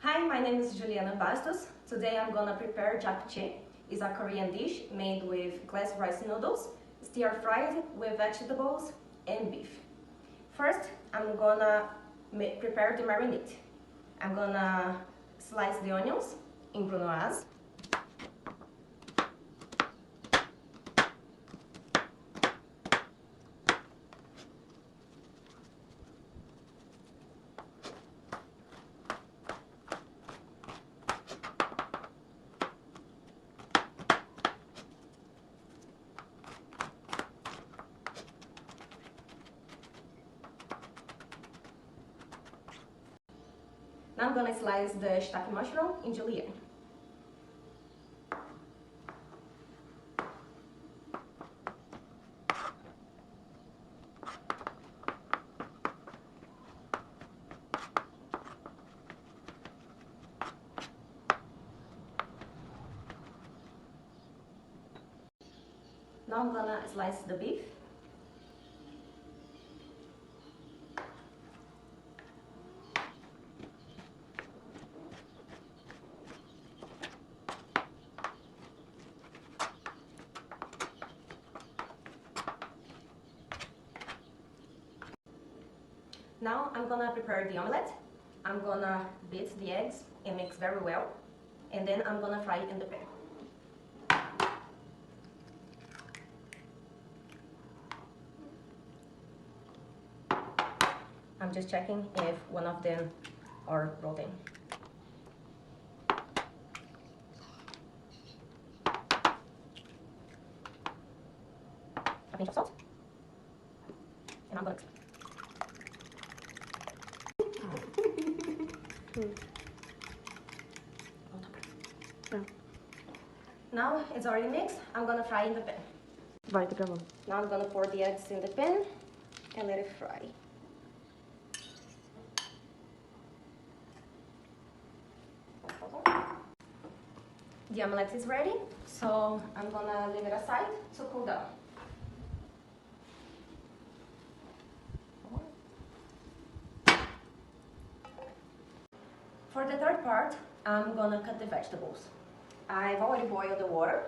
Hi, my name is Juliana Bastos. Today I'm gonna prepare Japchae. It's a Korean dish made with glass rice noodles, stir-fried with vegetables and beef. First, I'm gonna prepare the marinade. I'm gonna slice the onions in brunoise. Now I'm gonna slice the shitake mushroom in julienne. Now I'm gonna slice the beef. Now I'm gonna prepare the omelette. I'm gonna beat the eggs and mix very well, and then I'm gonna fry it in the pan. I'm just checking if one of them are rolling. A pinch of salt, and I'm gonna mix it. Now it's already mixed. I'm gonna fry in the pan. Vai, tá gravando. Now I'm gonna pour the eggs in the pan and let it fry. The omelette is ready, so I'm gonna leave it aside to cool down. For the third part, I'm gonna cut the vegetables. I've already boiled the water.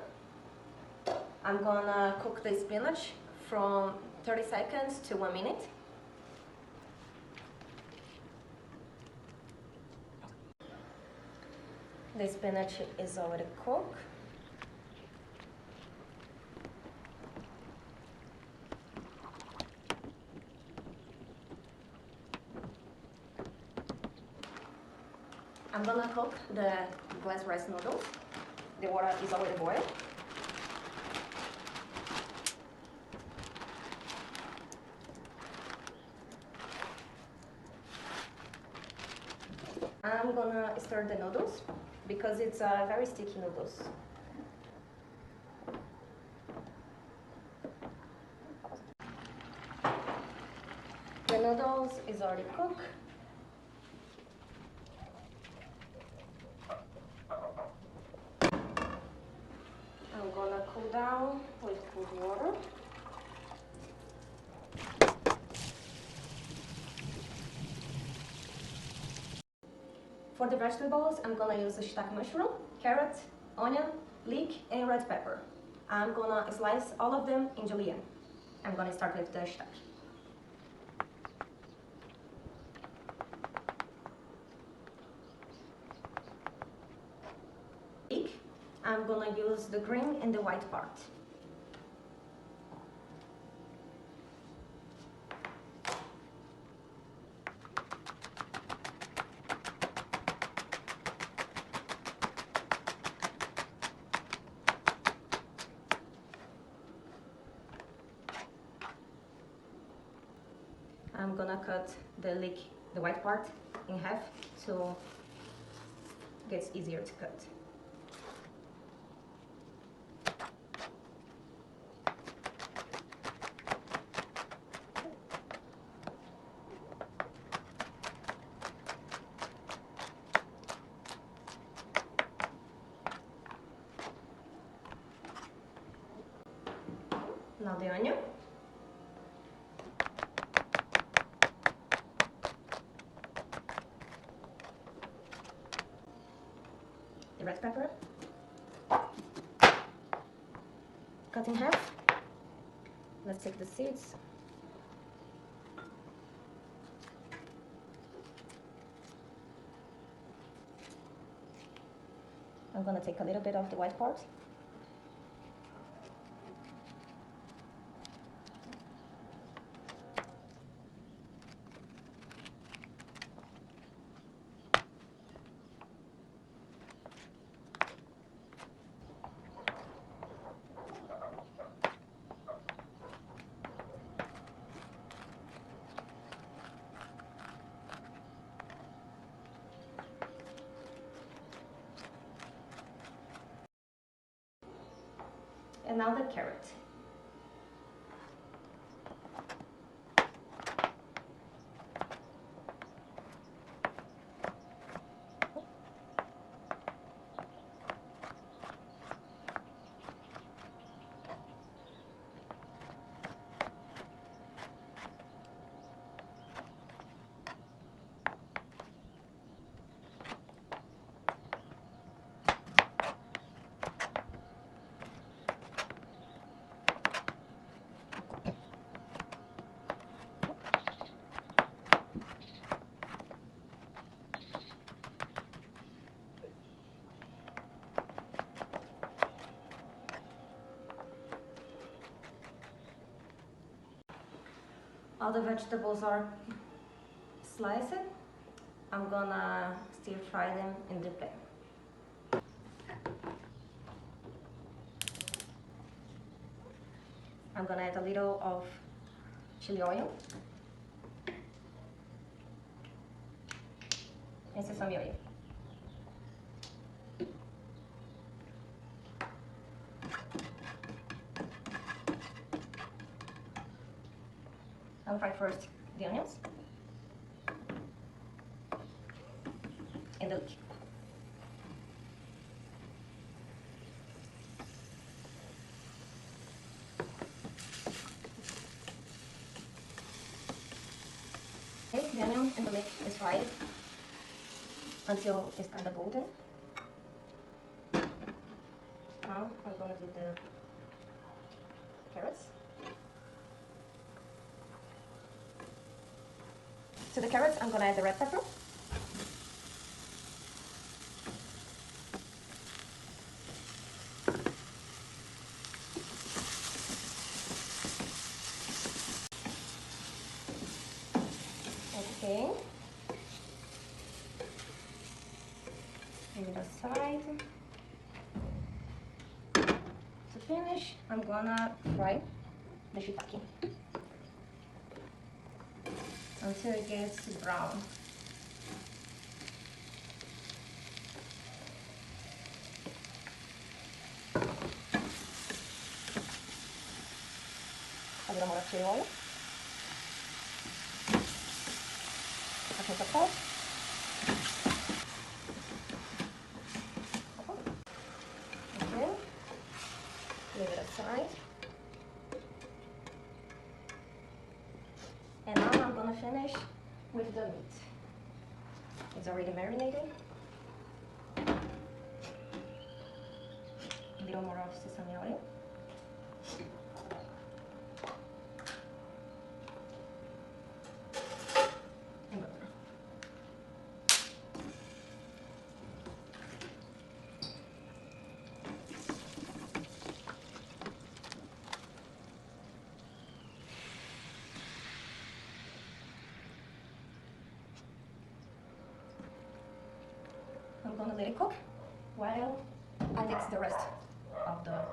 I'm gonna cook the spinach from 30 seconds to 1 minute. The spinach is already cooked. I'm gonna cook the glass rice noodles. The water is already boiled. I'm gonna stir the noodles because it's very sticky noodles. The noodles is already cooked. I'm gonna cool down with cold water. For the vegetables, I'm gonna use the shitake mushroom, carrot, onion, leek, and red pepper. I'm gonna slice all of them in julienne. I'm gonna start with the shitake. Leek, I'm gonna use the green and the white part. I'm gonna cut the leek, the white part, in half so it gets easier to cut. Now the onion. the red pepper, cut in half. Let's take the seeds. I'm gonna take a little bit of the white part. And now the carrot. All the vegetables are sliced. I'm gonna stir fry them in the pan. I'm gonna add a little of chili oil and sesame oil. I'll fry first the onions and the leek. Okay, the onion and the leek is fried until it's kind of golden. Now I'm gonna do the carrots. To the carrots, I'm gonna add the red pepper. Okay. Leave it aside. To finish, I'm gonna fry the shitake until it gets brown. A little more of chili oil. A pinch of salt. Okay. Leave it aside. And now I'm gonna finish with the meat. It's already marinated. A little more of sesame oil. And butter. I'm gonna let it cook while I mix the rest of the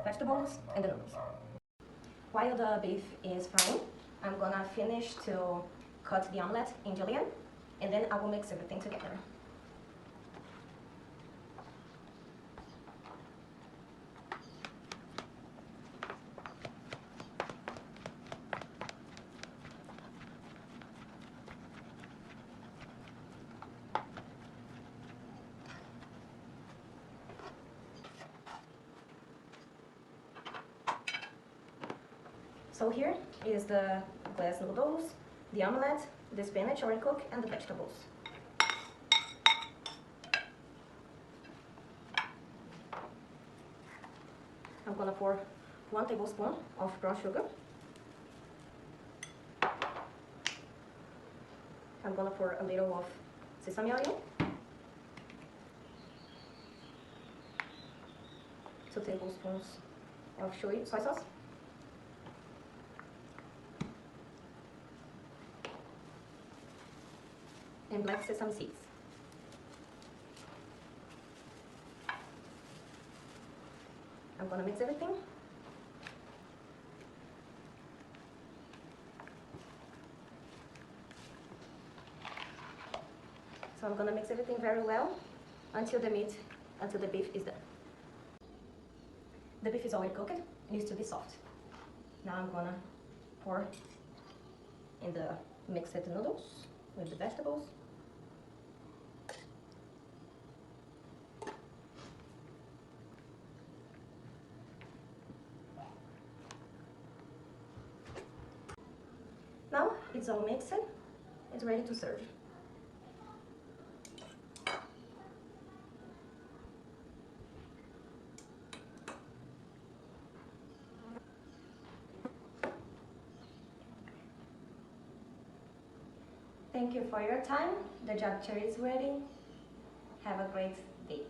vegetables and the noodles. While the beef is frying, I'm gonna finish to cut the omelette in julienne, and then I will mix everything together. So here is the glass noodles, the omelette, the spinach already cooked, and the vegetables. I'm gonna pour 1 tablespoon of brown sugar. I'm gonna pour a little of sesame oil, 2 tablespoons of soy sauce, and black sesame seeds. I'm gonna mix everything. So I'm gonna mix everything very well until the beef is done. The beef is already cooked, it needs to be soft. Now I'm gonna pour in the mixed noodles with the vegetables. Now it's all mixed, it's ready to serve. Thank you for your time. The japchae is ready. Have a great day.